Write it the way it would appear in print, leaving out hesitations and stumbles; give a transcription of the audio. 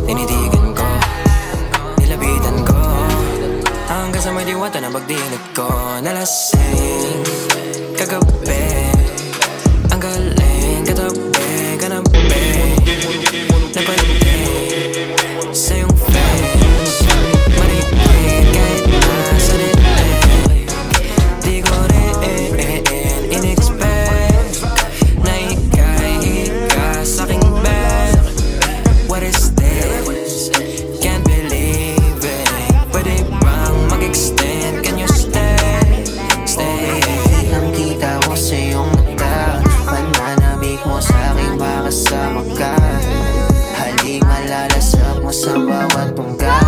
Tinitigan ko, nilapitan ko, hanggang sa may diwata na pagdinig ko. Nalasing kagabi, ang galing katabi, kanabi, napalig sa iyong face. Marikit kahit nasa dilim, di ko rin in-expect na ika'y ika sa'king bed. What is this? Can't believe it. Pwede bang mag-extend? Can you stay? Stay. Nang kita ko sa iyong mata, pananabik mo sa'king makasama ka. Haling malalasap mo sa bawat pungga.